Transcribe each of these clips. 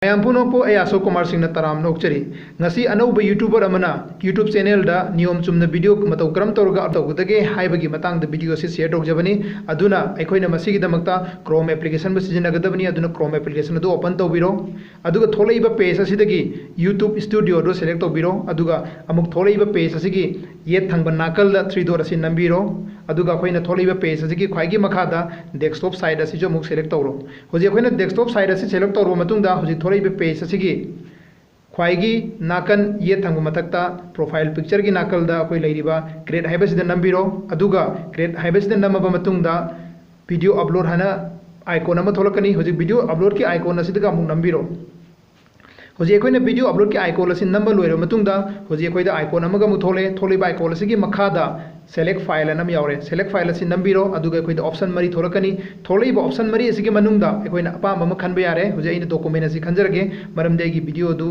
ma'am पुनोपो अयासो कुमार सिंह तराम नोकचरी ngasi anouba youtuber amana youtube channel da niyam chumna video matau karam torga tawgudage haibagi matang da video se share tawjabani aduna aikoina masigi damakta chrome application ba sijiнаgadabani aduna chrome application adu open tawbiro aduga tholaiba page asidagi youtube studio do select tawbiro aduga amuk tholaiba page asigi yet thangba nakal da 3 dot asin nambiro aduga akoina tholaiba page asigi khwaigi makhada desktop side asi jo muk select tawro hoji akoina desktop side asi select tawro matungda hoji tholaiba page asigi ख्वाइगी नाकन ये थंग मतकता profile picture की नाकल दा कोई लेरिबा create हाइबा सिदा नंबिरो अदुगा create हाइबा सिदा नमबा मतुंगदा वीडियो अपलोड हना आइकॉन अमा थोलकनी होजि वीडियो अपलोड की आइकॉन असिदगा अमुक नंबिरो होजि अखोइना वीडियो अपलोड की आइकॉन असि नंबर लोइरो मतुंगदा होजि अखोइदा आइकॉन अमगा मु थोले थोलेबा आइकॉन असि की मखादा सेलेक्ट फाइल अनम यावरे सेलेक्ट फाइल असि नंबिरो अदुगा अखोइदा ऑप्शन मरी थोलकनी थोलेबा ऑप्शन मरी असि के मनुंगदा अखोइना अपाम अमा खनबा यारे होजि अइना डॉक्यूमेंट असि खनजरगे मरम देगी वीडियो दु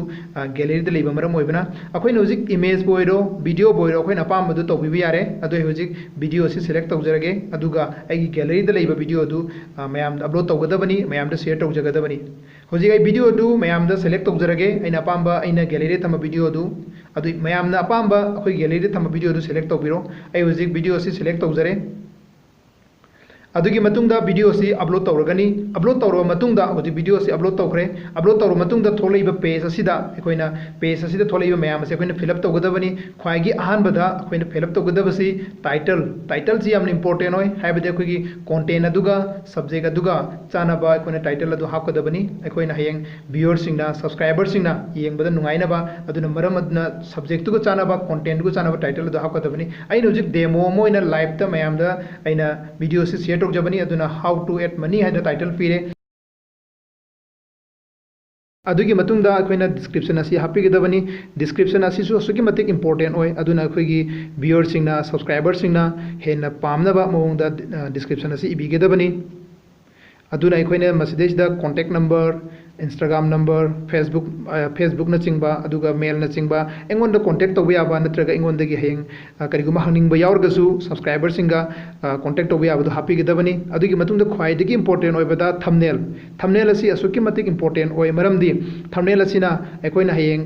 गैलरी द लेबा मरम ओइबना अखोइना होजि इमेज बोइरो वीडियो बोइरो अखोइना अपाम दु तौबिबा यारे अदु होजि वीडियो असि सेलेक्ट तौजरगे अदुगा अइगी गैलरी द लेबा वीडियो दु मयाम अपलोड तौगदबनी मयाम द शेयर तौजगदबनी होजि अइ वीडियो दु मयाम द सेलेक्ट तौजरगे अइना अपाम अइना गैलरी थम वीडियो दु अदु मयाम न अपाम अखोइ गैलरी थम वीडियो दु सेलेक्ट तौबिरो अइ होजि वीडियो असि सेलेक्ट तौजरे अदुगी मतुंगदा वीडियो से अपलोड तौरगनी अपलोड तौर मतुंगदा होजि वीडियो से अपलोड तौखरे अपलोड तौर मतुंगदा थोलैबा पेज असिदा अखोइना पेज असिदा थोलैबा मयाम से अखोइना फिल अप तौगदबनी ख्वाइगी अहानबदा अखोइना फिल अप तौगदबसी टाइटल जी याम इंपोर्टेंट होय हाइबदे अखोइगी कंटेंट अदुगा सब्जेक्ट अदुगा चानाबा अखोइना टाइटल अदु हापकदबनी अखोइना हयेंग व्यूअर सिंगना सब्सक्राइबर सिंगना येंगबदा नुंगाइनाबा अदुना मरम अदुना सब्जेक्ट तुगा चानाबा कंटेंट तुगा चानाबा टाइटल अदु हापकदबनी अइना होजि डेमो मोइना लाइव ता मयामदा अइना वीडियो से शेयर तौजबनी अदुना हाउ टू एड मनी है टाइटल पीरे अदुगी मतुंगदा अखोइना डिस्क्रिप्शन असी हापिगदबनी डिस्क्रिप्शन असी सु असुगी मतिक इंपोर्टेंट ओय अदुना अखोइगी व्यूअर सिंगना सब्सक्राइबर सिंगना हेन्ना पामनबा मओंगदा डिस्क्रिप्शन असी इबिगदबनी अदुना अखोइना मसिदेसिदा contact number Instagram number Facebook न चिंबा अदुगा मेल न चिंबा एंगोंदा कांटेक्ट तौबा याबा नत्रगा एंगोंदगी हेंग करिगुमा हंगनिंगबा यावरगसु सब्सक्राइबर सिंगा कांटेक्ट तौबा याबदु हापिगदबनी अदुगी मतुंगदा ख्वाइदगी इंपोर्टेंट ओइबदा थंबनेल असि असुकी मतिक इंपोर्टेंट ओइ मरमदी थंबनेल असिना अखोइना हेंग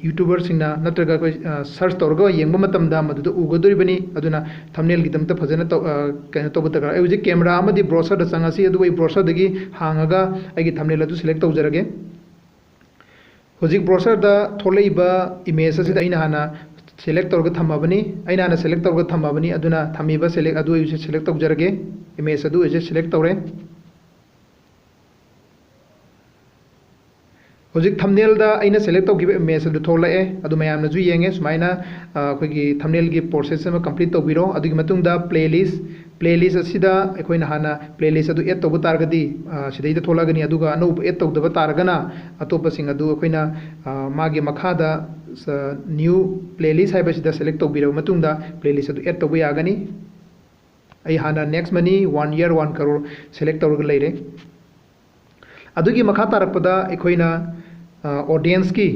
यूट्यूबर सिंगना नत्रगा कोइ सर्च तौरगा येंगबा मतमदा मदुदा उगदोरिबनी अदुना थंबनेल गिदमता फजना कने तौबा तगरा अइ हुजि कैमरा अमदी ब्राउजर द चंगासी अदु इ ब्राउजर दगी हांगागा अइगी थंबनेल अदु सिलेक्ट तौजर होजिक ब्राउजर दा थोलैबा इमेज असिदा अइना हाना सेलेक्ट तौरगा थमबनी अइना हाना सेलेक्ट तौरगा थमबनी अदुना थमीबा सेलेक्ट अदु इसे सेलेक्ट तौजरगे इमेज अदु इसे सेलेक्ट तौरे होजिक थंबनेल दा अइना सेलेक्ट तौगिबा इमेज अदु थोलाए अदु मयामना जु येंगे सुमाइना अखोइगी थंबनेल गी प्रोसेस अमा कंप्लीट तौबिरो अदुगी मतुंगदा प्लेलिस्ट असिदा अखोइना हाना प्लेलिस्ट अदु एड तौबा तारगदी सिदैदा थोलागनी अदुगा अनौब एड तौदबा तारगना अतोपसिंग अदु अखोइना मागी मखादा न्यू प्लेलिस्ट हाइबसिदा सेलेक्ट तौबिरो मतुंगदा प्लेलिस्ट अदु एड तौबा यागनी अइ हाना next money 1 year 1 crore select तौरगा लेरे अदुगी मखा तारकपदा अखोइना ऑडियंस की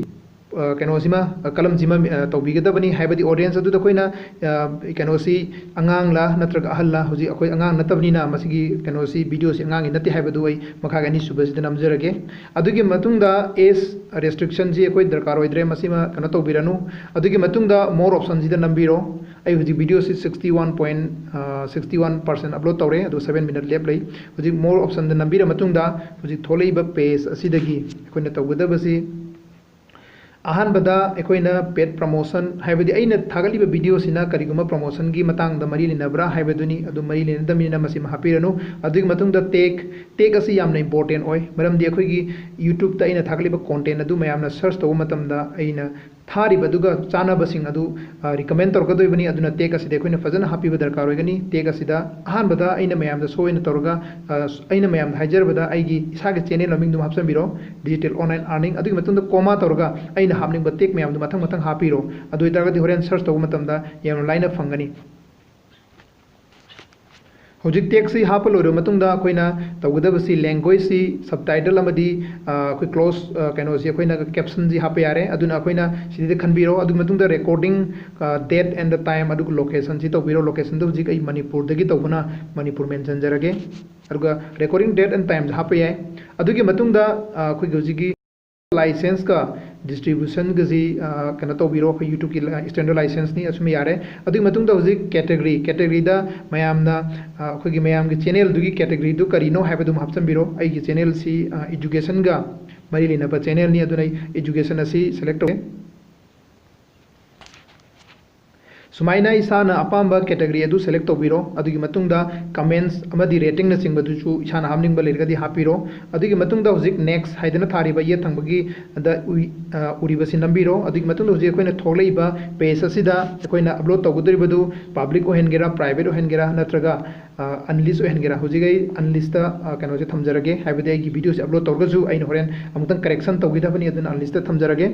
कनोसिमा कलमजिमा तौबिगदबनी हाइबदी ऑडियंस अदुदा अखोइना कनोसी अंगांगला नत्रगा अहल्ला होजि अखोइ अंगांग नतबनीना मसिगी कनोसी वीडियो से अंगांग नति हाइबदु वै मखा गनी सुबसिदा नमजरगे अदुगी मतुंगदा एज रेस्ट्रिक्शन जी अखोइ दरकार ओइद्रे मसिमा कनो तौबिरनु अदुगी मतुंगदा मोर ऑप्शन जिदा नंबिरो अइ होजि वीडियो से 61% अपलोड तौरे अदु 7 मिनट लेप लई होजि मोर ऑप्शन द नंबिरा मतुंगदा होजि थोलैबा पेज असिदगी अखोइना तौगदबसी अहानबदा अखोइना पेड प्रमोशन हाइबदी अइना थागलिबा वीडियो सिना करिगुमा प्रमोशन की मतंग द मरी लिनबरा हाइबदुनी अदु मरी लिनदमिना मसिमा हापिरनु अदुगी मतुंगदा टेक असि यामना इंपोर्टेंट ओय मरमदी अखोइगी यूट्यूब ता अइना थागलिबा कंटेंट अदु मयामना सर्च तौ मतमदा अइना थारिबदुगा चानाबसिंग अदु रिकमेंड तौरगदोइबनी अदुना टेक असिदा अखोइना फजना हापिबा दरकार ओइगनी टेक असिदा अहानबदा अइना मयामदा सोइना तौरगा अइना मयामदा हाइजरबदा अइगी इसागे चैनल लमिंगदु हापसनबिरो डिजिटल ऑनलाइन अर्निंग अदुगी मतुंगदा कोमा तौरगा अइना हापनिंगबा टेक मयामदु मथंग मथंग हापिरो अदु इतारगदि होरेन सर्च तौबा मतमदा यामना लाइना फंगनी होजिक टेक्स से हाप लोरो मतुंगदा अखोइना तौगदबसी लैंग्वेज सी सबटाइटल अमदी अखोइ क्लोज कैनो सी अखोइना कैप्शन जी हाप यारे अदुना अखोइना सिदि खनबिरो अदु मतुंगदा recording date and the time अदु लोकेशन सी तौबिरो लोकेशन दु जिक अइ मणिपुर दगी तौबना मणिपुर मेंशन जरगे अदुगा रिकॉर्डिंग डेट एंड टाइम हाप याय अदुगी मतुंगदा अखोइ होजिकी लाइसेंस का डिस्ट्रीब्यूशन गजी कनो तौबीरो यूट्यूब की स्टैंडर्ड लाइसेंस नि असुम यारे अदुगी मतुंग दा हुजिक कैटेगरी दा मयामना अखोगी मयाम की चैनल दुगी कैटेगरी दु करिनो हाइबदुम हपचनबिरो अइगी चैनल सी एजुकेशन गा मरी लेना चैनल नि अदुनै एजुकेशन असि सेलेक्ट तौगे सुमाइना इसाना अपाम्बा कैटेगरी अदु सेलेक्ट तौबिरो अदुगी मतुंगदा कमेंट्स अमदी रेटिंग न सिंगबदुचु इसाना हामनिंग लेरगदी हापिरो अदुगी मतुंगदा हुजिक नेक्स्ट हाइदना थारिबा ये थंबगी द उरिबसि नंबिरो अदुगी मतुंगदा हुजिक अखोइना थोगलेइबा पेज असिदा अखोइना अपलोड तौगदरिबदु पब्लिक ओहेनगेरा प्राइवेट ओहेनगेरा नत्रगा अनलिस्ट ओहेनगेरा हुजिगै अनलिस्ट कनो से थमजरगे हाइबदि आइगी वीडियो से अपलोड तौगजु आइन होरेन अमुतंग करेक्शन तौगिदबनि अदुना अनलिस्ट थमजरगे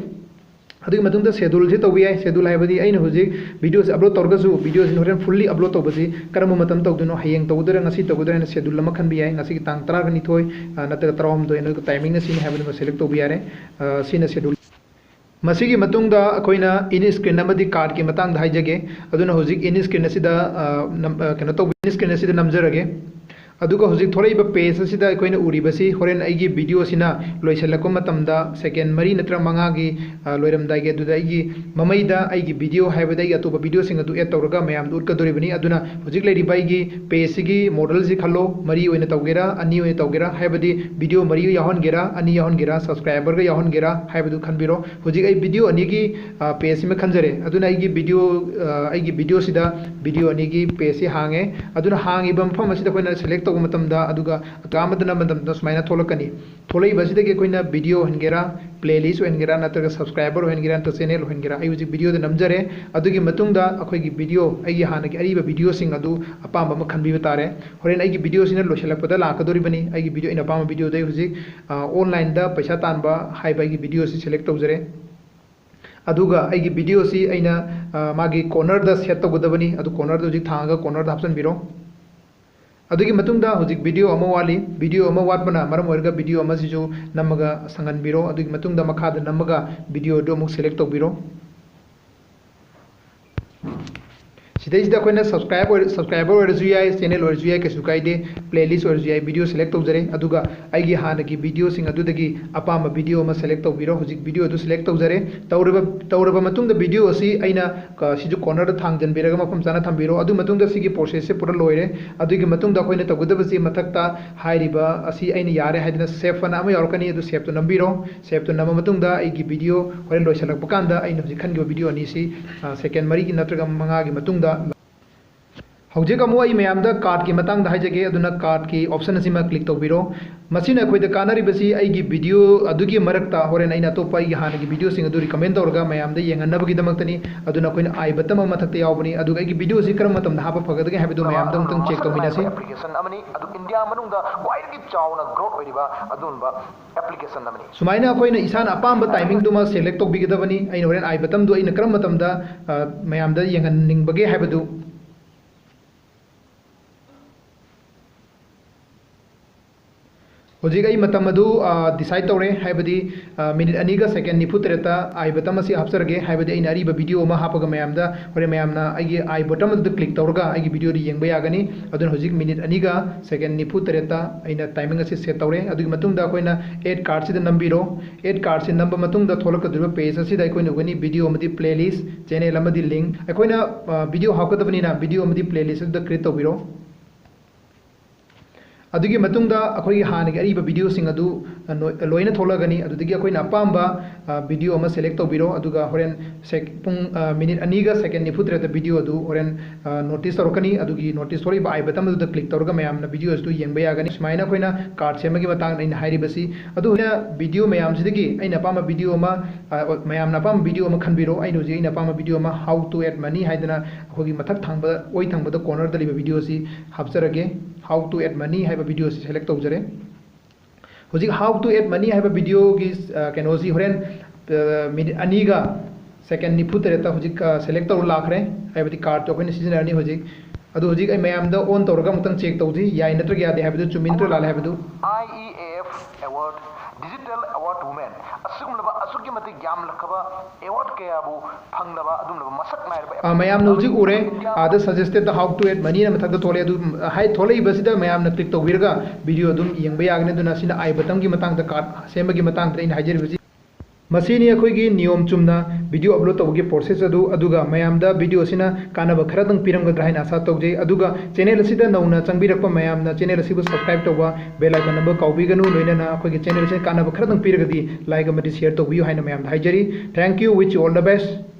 अदुगी मतुंगदा शेड्यूल से तौबि याय शेड्यूल हाइबदि आइन हुजिक वीडियो से अपलोड तौगजु वीडियो से होरेन फुल्ली अपलोड तौबसि करम मतम तौदुनो हयेंग तौगदर ngasi तौगदर न शेड्यूल लम खनबि याय ngasi की तांग 12 नतग 13 न टाइमिंग न सिन हाइबदि सेलेक्ट तौबि यारे सिन शेड्यूल मसीगी मतुंगदा अखोइना इन स्क्रीन नमदि कार्ड की मतंग हाइजगे अदुना हुजिक इन स्क्रीन असिदा कनो तौबि इन स्क्रीन असिदा नमजरगे अदुगा हुजिक थोरैबा पेज असिदा अखोइना उरिबसि होरेन अइगी वीडियो सिना लोइसलको मतमदा सेकेंड मरी नत्र मंगागी लोइरमदागे अदुदा अइगी ममैदा अइगी वीडियो हाइबदा अइगी अतोबा वीडियो सिंग अदु एड तौरगा मयाम उटकदोरिबनि अदुना हुजिक लेरिबा अइगी पेज सिगी मॉडल सि खल्लो मरी ओइना तौगेरा अनि ओइना तौगेरा हाइबदि वीडियो मरी याहनगेरा अनि याहनगेरा सब्सक्राइबर गा याहनगेरा हाइबदु खनबिरो हुजिक अइ वीडियो अनिगी पेज सिमा खनजरे अदुना अइगी वीडियो सिदा वीडियो अनिगी पेज सि हांगे अदुना हांगिबा मफम असिदा कोइना सेलेक्ट सुमाइना थोलकनी थोलैबसिदगी कोइना वीडियो हनगेरा प्लेलिस्ट होनगेरा नत्रगा सब्सक्राइबर होनगेरा नत्र चैनल होनगेरा आई हुजिक वीडियो नमजरे अदुगी मतुंगदा अखोइगी वीडियो अइगी हानगी अरिबा वीडियो सिंग अदु अपाम म खनबिबा तारे होरेन अइगी वीडियो सिना लोइसलकपदा लाकदोरिबनी अइगी वीडियो इन अपाम वीडियो दai हुजिक ऑनलाइन दा पैसा तानबा हाइबा अइगी वीडियो सि सेलेक्ट तौजरे अदुगा अइगी वीडियो सि अइना मागी कॉर्नर दा सेट तौगदबनी अदु कॉर्नर दा हुजिक थांगा कॉर्नर दा हपचनबिरो अदुगी मतुंगदा हुजिक वीडियो अमा वाली वीडियो अमा वाटबना मरम ओरगा वीडियो अमा सिजु नमगा संगनबिरो अदुगी मतुंगदा मखादा नमगा वीडियो दो मुक सेलेक्ट तौबिरो सिदैसिदा कोइना सब्सक्राइबर ओरजु याय चैनल ओरजु याय केसु काइदे प्लेलिस्ट ओरजु याय वीडियो सेलेक्ट तौजरे अदुगा आइगी हानगी वीडियो सिंग अदुदगी अपाम वीडियो अमा सेलेक्ट तौबिरो हुजिक वीडियो अदु सेलेक्ट तौजरे तौरबा मतुंगदा वीडियो असि अइना सिजु कॉर्नर दा थांगजनबिरगा मफम चाना थंबिरो अदु मतुंगदा सिगी प्रोसेस से पूरा लोइरे अदुगी मतुंगदा कोइना तौगदबसि मथक्ता हाइरिबा असि अइना यारे हाइदना सेव फना अमा यारकनी अदु सेव तो नंबिरो सेव तो नम मतुंगदा आइगी वीडियो होरेन लोइसलकप कांदा अइना हुजिक खनगिबा वीडियो अनि सि सेकेंड मरी की नत्रगा मंगा की मतुंगदा हौजिक अमु आई मयामदा कार्ड की मतंग हाइजगे अदुना कार्ड की ऑप्शन असिमा क्लिक तौबिरो मसिना अखोइदा कानरिबसि आइगी वीडियो अदुगी मरक्ता होरेन अइना तोपा आइगी हानगी वीडियो सिंग अदु रिकमेंड तौरगा मयामदा येंगनबगी दमक्तनी अदुना अखोइना आई बतम मथक्ता यावबनी अदुगा आइगी वीडियो सि करम मतम हापा फगदगे हाबिदो मयामदा उतंग चेक तौमिनासि एप्लीकेशन अमनी अदु इंडिया मनुंगदा क्वाइटगी चावना ग्रोथ ओइरिबा अदुनबा एप्लीकेशन अमनी सुमाइना अखोइना इसान अपाम टाइमिंग दुमा सेलेक्ट तौबिगदबनी अइना होरेन आई बतम दो अइना करम मतमदा मयामदा येंगनिंगबगे हाबिदु होजिक आई मतम अदु डिसाइड तौरे हाइबदि मिनिट अनिगा सेकेंड निफु तेरेता आई बटम असि हापसरगे हाइबदि अइना अरिबा वीडियो अमा हापगा मयामदा होरे मयामना आइगी आई बटम अदु क्लिक तौरगा आइगी वीडियो दि येंगबा यागनी अदुन होजिक मिनिट अनिगा सेकेंड निफु तेरेता अइना टाइमिंग असि सेट तौरे अदुगी मतुंगदा अखोइना एड कार्ड सिदा नंबिरो एड कार्ड सि नंबर मतुंगदा थोलकदुबा पेज असिदा अखोइना उगनी वीडियो अमदि प्लेलिस्ट चैनल अमदि लिंक अखोइना वीडियो हापकदबनिना वीडियो अमदि प्लेलिस्ट अदु क्रिएट तौबिरो अदुगी मतुंगदा अखोई हानगी अरिबा वीडियो सिंग अदु लोइना थोलगनी अदुदगी अखोइना अपाम्बा वीडियो अमा सेलेक्ट तौबिरो अदुगा होरेन पुंग मिनिट अनिगा सेकेंड निफुत्रेता वीडियो अदु होरेन नोटिस तौरकनी अदुगी नोटिस थोरिबा आई बटम अदुदा क्लिक तौरगा मयामना वीडियो अदु येंगबा यागनी सुमाइना अखोइना कार्ड सेमगी मतंग अइना हाइरिबसि अदुना वीडियो मयाम सिदगी अइना अपाम्बा वीडियो अमा मयामना अपाम्बा वीडियो अमा खनबिरो अइना हुजि अइना अपाम्बा वीडियो अमा हाउ टू एड मनी हाइदना अखोगी मथक थांबा ओइ थांबदा कॉर्नर दा लिबा वीडियो सि हापसरगे हाउ टू एड मनी हाइबा वीडियो से सेलेक्ट तौजरे हुजिक हाउ टू एड मनी हाइबा वीडियो की कैनोसी होरेन मिनिट अनिगा सेकेंड निफु तेरेता हुजिक सेलेक्ट तौर लाखरे हाइबदी कार्ड तो अखोइना सिजनरनी हुजिक अदु हुजिक आई मयामदा ऑन तौरगा मुतंग चेक तौजी याइ नत्रग यादे हाइबदु चुमिनत्र लाल हाइबदु IEAF award digital award women असुगुमलबा असुगी मते ग्याम लखबा अवार्ड कयाबु फंगलबा अदुमलबा मसक नायरबा मयाम नौजिक उरे आदा suggested the how to add money न मथक थोले अदु हाइ थोले बसिदा मयाम न क्लिक तौबिरगा वीडियो अदुम येंगबा यागने दुना सिना आई बटम की मतंग द कार्ड सेमगी मतंग इन हाइजर बसि मसीनी अखोइगी नियम Chumna video upload तौबगी process अदुगा मयामदा video सिना कानब खरदंग पिरमगद्रा हाइना आशा तौजै अदुगा चैनल असिदा नौना चंगबिरक्पा मयामना चैनल असिबु सब्सक्राइब तौबा बेल आइकन नंबर काउबिगनु लोइनना अखोइगी चैनल से कानब खरदंग पिरगदी लाइक अमदि शेयर तौबियु हाइना मयामदा हाइजरी thank you wish all the best